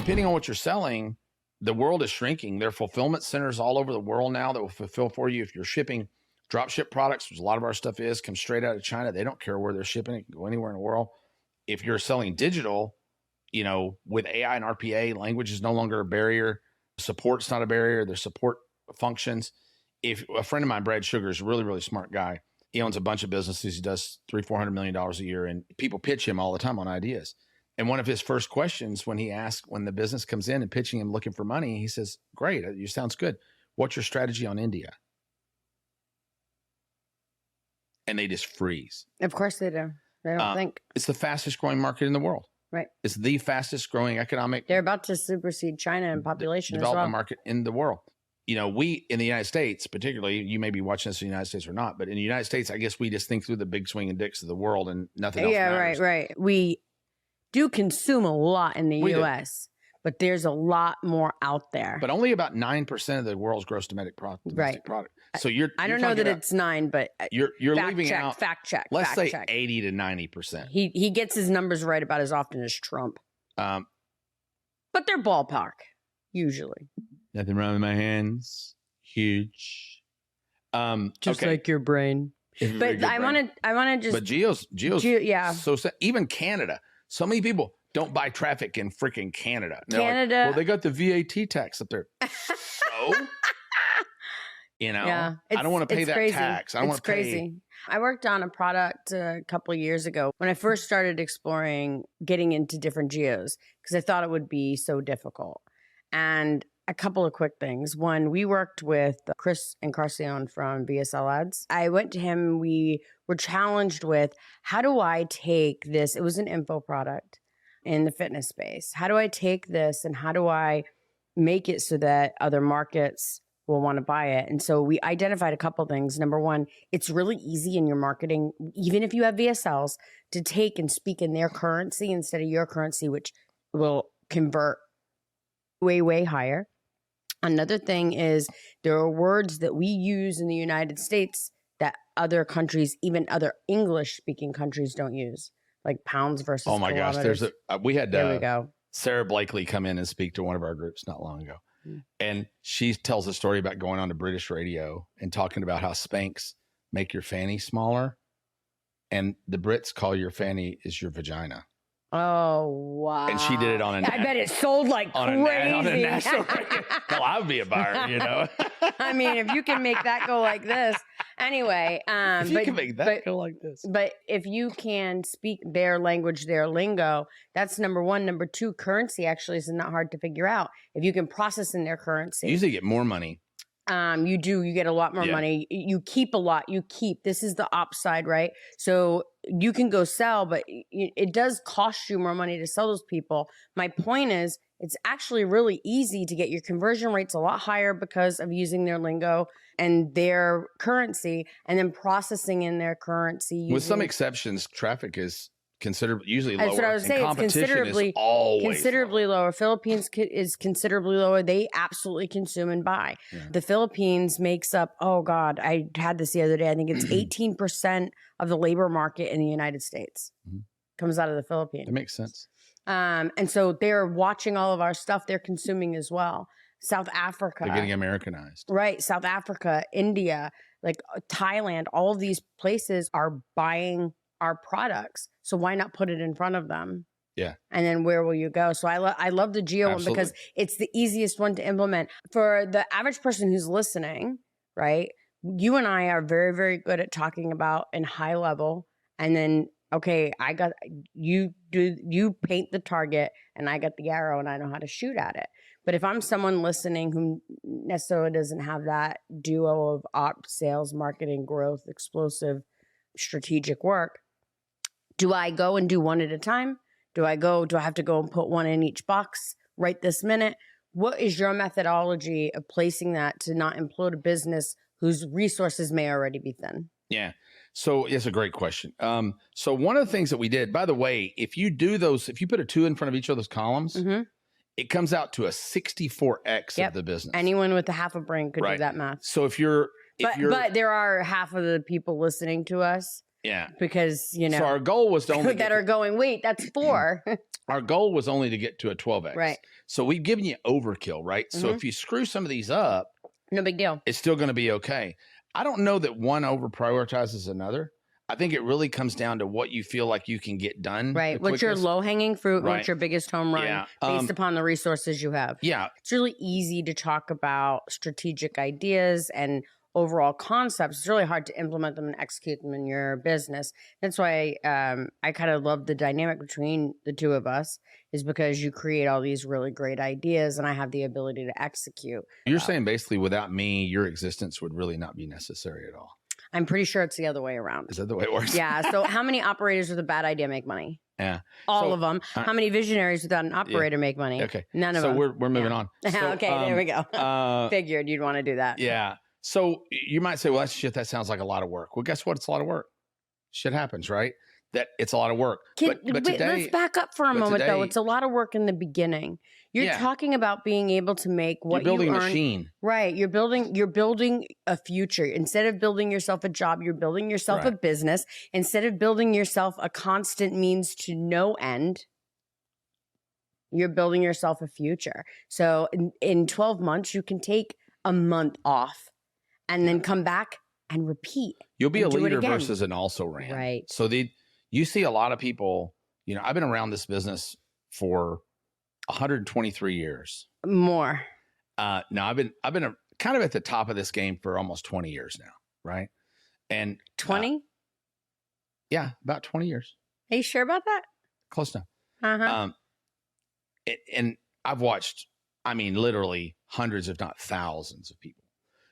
depending on what you're selling, the world is shrinking. There are fulfillment centers all over the world now that will fulfill for you. If you're shipping drop ship products, which a lot of our stuff is, comes straight out of China. They don't care where they're shipping. It can go anywhere in the world. If you're selling digital, you know, with AI and RPA, language is no longer a barrier. Support's not a barrier. There's support functions. If a friend of mine, Brad Sugar, is a really, really smart guy. He owns a bunch of businesses. He does $300-400 million a year, and people pitch him all the time on ideas. And one of his first questions when the business comes in and pitching him looking for money, he says, great, you sounds good. What's your strategy on India? And they just freeze. Of course they do. They don't think. It's the fastest growing market in the world. Right. It's the fastest growing economic. They're about to supersede China in population development as well. market in the world. You know, we in the United States, particularly, you may be watching this in the United States or not, but in the United States, I guess we just think through the big swinging dicks of the world and nothing else matters. Right. We do consume a lot in the U.S., but there's a lot more out there. But only about 9% of the world's gross domestic product. So I don't know that it's 9, but you're leaving out. Fact check. Let's say 80 to 90%. He gets his numbers right about as often as Trump. But they're ballpark usually. Nothing wrong with my hands. Huge. Just like your brain. But I want to just. But Geo's yeah. So even Canada. So many people don't buy traffic in freaking Canada. Canada. Like, well, they got the VAT tax up there. So, you know, yeah, I don't want to pay that crazy. tax. I don't want to pay. Crazy. I worked on a product a couple of years ago when I first started exploring getting into different geos because I thought it would be so difficult. And a couple of quick things. One, we worked with Chris Encarnacion from VSL Ads. I went to him. We were challenged with, how do I take this? It was an info product in the fitness space. How do I take this and how do I make it so that other markets will want to buy it? And so we identified a couple things. Number one, it's really easy in your marketing, even if you have VSLs, to take and speak in their currency instead of your currency, which will convert way, way higher. Another thing is there are words that we use in the United States that other countries, even other English-speaking countries, don't use, like pounds versus kilometers. Gosh, there's we had there we go. Sarah Blakely come in and speak to one of our groups not long ago. And she tells a story about going on to British radio and talking about how Spanx make your fanny smaller. And the Brits call your fanny is your vagina. Oh, wow. And she did it on I bet it sold like crazy. On a national radio. Well, I would be a buyer, you know. I mean, if you can make that go like this. Anyway. If you can make that go like this. But if you can speak their language, their lingo, that's number one. Number two, currency actually is not hard to figure out. If you can process in their currency. You usually get more money. You get a lot more money. You keep a lot. This is the op side, right? So you can go sell, but it does cost you more money to sell those people. My point is, it's actually really easy to get your conversion rates a lot higher because of using their lingo and their currency and then processing in their currency. With some exceptions, traffic is usually lower. That's what I was saying. It's considerably lower. Philippines is considerably lower. They absolutely consume and buy. Yeah. The Philippines makes up, oh God, I had this the other day. I think it's 18% of the labor market in the United States comes out of the Philippines. That makes sense. And so they're watching all of our stuff. They're consuming as well. South Africa. They're getting Americanized. Right. South Africa, India, like Thailand, all of these places are buying our products. So why not put it in front of them? Yeah. And then where will you go? So I love the geo one because it's the easiest one to implement. For the average person who's listening, right? You and I are very, very good at talking about in high level. And then, okay, you paint the target and I got the arrow and I know how to shoot at it. But if I'm someone listening who necessarily doesn't have that duo of ops, sales, marketing, growth, explosive, strategic work, do I go and do one at a time? Do I have to go and put one in each box right this minute? What is your methodology of placing that to not implode a business whose resources may already be thin? Yeah. So it's a great question. So one of the things that we did, by the way, if you put a 2 in front of each of those columns, it comes out to a 64x of the business. Anyone with a half a brain could do that math. So but there are half of the people listening to us Yeah. Because, you know, So our goal was to only that are going, wait, that's 4. our goal was only to get to a 12x. Right. So we've given you overkill, right? So if you screw some of these up, No big deal. it's still going to be okay. I don't know that one over prioritizes another. I think it really comes down to what you feel like you can get done. Right. What's your low hanging fruit? Right. What's your biggest home run based upon the resources you have? Yeah. It's really easy to talk about strategic ideas and overall concepts. It's really hard to implement them and execute them in your business. That's why I kind of love the dynamic between the two of us, is because you create all these really great ideas and I have the ability to execute. You're saying basically without me, your existence would really not be necessary at all. I'm pretty sure it's the other way around. Is that the way it works? Yeah. So how many operators with a bad idea make money? Yeah. All of them. How many visionaries without an operator make money? Okay. None of them. So we're moving on. So, okay, there we go. Figured you'd want to do that. Yeah. So you might say, well, that sounds like a lot of work. Well, guess what? It's a lot of work. Shit happens, right? That it's a lot of work. But today, let's back up for a moment, though. It's a lot of work in the beginning. You're talking about being able to make what you're building you a earn. Machine. Right. You're building a future. Instead of building yourself a job, you're building yourself a business. Instead of building yourself a constant means to no end, you're building yourself a future. So in 12 months, you can take a month off and then come back and repeat. You'll be a leader versus an also-ran. Right. So you see a lot of people, you know, I've been around this business for 123 years. More. No, I've been kind of at the top of this game for almost 20 years now, right? And 20? Yeah, about 20 years. Are you sure about that? Close enough. And I've watched, I mean, literally hundreds, if not thousands of people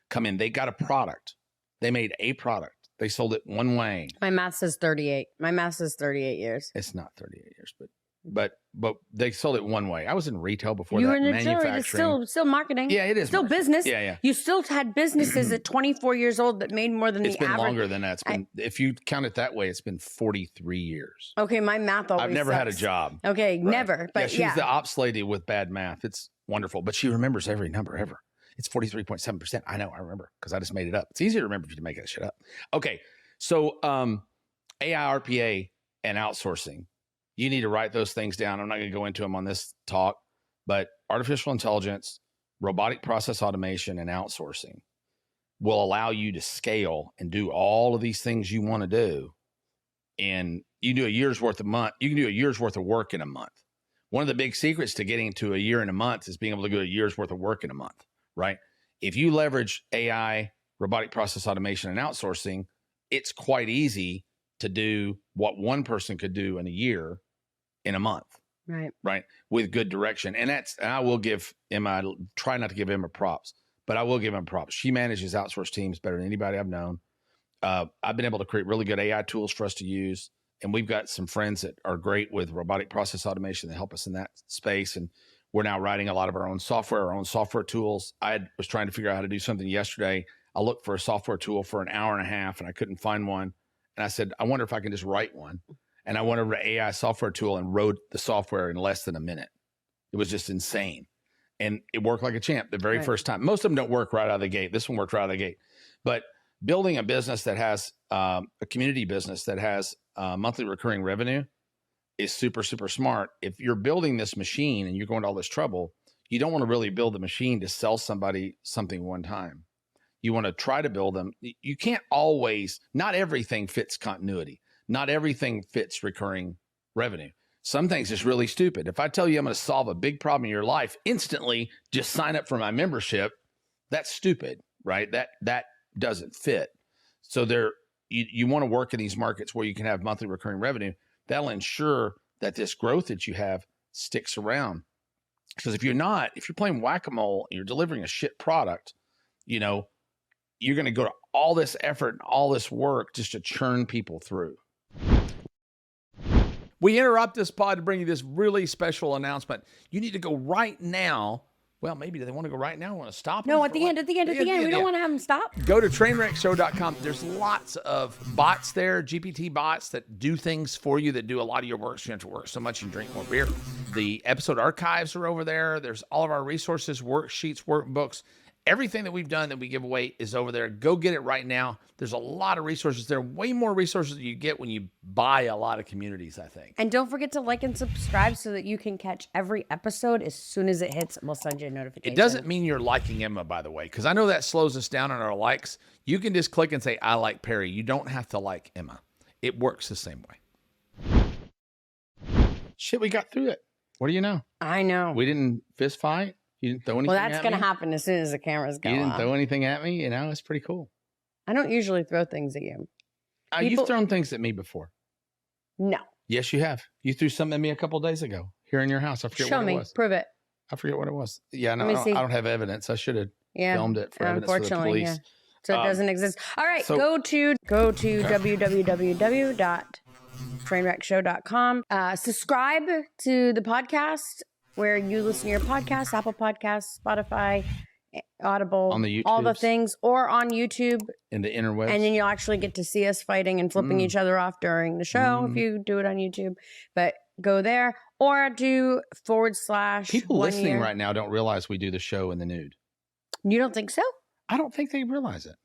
come in. They got a product. They made a product. They sold it one way. My math says 38. My math says 38 years. It's not 38 years, but they sold it one way. I was in retail before you that. You were in manufacturing. It's still marketing. Yeah, it is. Still marketing. business. Yeah. You still had businesses at 24 years old that made more than the average. It's been longer than that. It's been, if you count it that way, it's been 43 years. Okay, my math always I've never sucks. had a job. Okay, never. But she's the ops lady with bad math. It's wonderful, but she remembers every number ever. It's 43.7%. I know, I remember, because I just made it up. It's easier to remember if you make that shit up. Okay, so AI, RPA, and outsourcing. You need to write those things down. I'm not going to go into them on this talk, but artificial intelligence, robotic process automation, and outsourcing will allow you to scale and do all of these things you want to do. And you can do a year's worth of work in a month. One of the big secrets to getting to a year and a month is being able to do a year's worth of work in a month, right? If you leverage AI, robotic process automation, and outsourcing, it's quite easy to do what one person could do in a year in a month. Right. With good direction. And I will give Emma, I try not to give Emma props, but I will give Emma props. She manages outsourced teams better than anybody I've known. I've been able to create really good AI tools for us to use. And we've got some friends that are great with robotic process automation that help us in that space. And we're now writing a lot of our own software tools. I was trying to figure out how to do something yesterday. I looked for a software tool for an hour and a half and I couldn't find one. And I said, I wonder if I can just write one. And I went over to AI software tool and wrote the software in less than a minute. It was just insane. And it worked like a champ the very first time. Most of them don't work right out of the gate. This one worked right out of the gate. But building a business that has a community business that has monthly recurring revenue is super, super smart. If you're building this machine and you're going to all this trouble, you don't want to really build the machine to sell somebody something one time. You want to try to build them. You can't always, not everything fits continuity. Not everything fits recurring revenue. Some things is really stupid. If I tell you I'm going to solve a big problem in your life, instantly just sign up for my membership, that's stupid, right? That doesn't fit. So you want to work in these markets where you can have monthly recurring revenue. That'll ensure that this growth that you have sticks around. Because if you're playing whack-a-mole, and you're delivering a shit product, you know, you're going to go to all this effort and all this work just to churn people through. We interrupt this pod to bring you this really special announcement. You need to go right now. Well, maybe they want to go right now. Want to stop? No, at the end. We don't want to have them stop. Go to trainwreckshow.com. There's lots of bots there, GPT bots that do things for you, that do a lot of your work. So you don't have to work so much and drink more beer. The episode archives are over there. There's all of our resources, worksheets, workbooks. Everything that we've done that we give away is over there. Go get it right now. There's a lot of resources there. Way more resources you get when you buy a lot of communities, I think. And don't forget to like and subscribe so that you can catch every episode as soon as it hits. We'll send you a notification. It doesn't mean you're liking Emma, by the way, because I know that slows us down on our likes. You can just click and say, I like Perry. You don't have to like Emma. It works the same way. Shit, we got through it. What do you know? I know. We didn't fist fight. You didn't throw anything Well, at me. that's going to happen as soon as the cameras go You didn't off. throw anything at me. It's pretty cool. I don't usually throw things at you. You've thrown things at me before. No. Yes, you have. You threw something at me a couple days ago here in your house. I forget Show what me. it was. Prove it. I forget what it was. Yeah, no, Let me see. I don't have evidence. I should have filmed it for evidence for the Unfortunately, police. So it doesn't exist. All right, so- go to www.trainwreckshow.com. Subscribe to the podcast where you listen to your podcasts, Apple Podcasts, Spotify, Audible, On the all the YouTubes. things, or on YouTube. In the interwebs. And then you'll actually get to see us fighting and flipping each other off during the show if you do it on YouTube. But go there or do / People 1 listening year. right now don't realize we do the show in the nude. You don't think so? I don't think they realize it.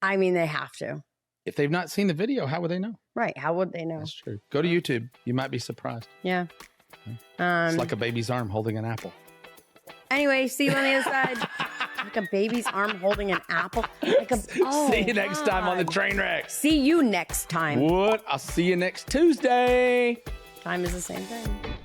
I mean, they have to. If they've not seen the video, how would they know? Right. How would they know? That's true. Go to YouTube. You might be surprised. Yeah. It's like a baby's arm holding an apple. Anyway, see you on the other side. Like a baby's arm holding an apple. Like See you next time on the train wreck. See you next time. What? I'll see you next Tuesday. Time is the same thing.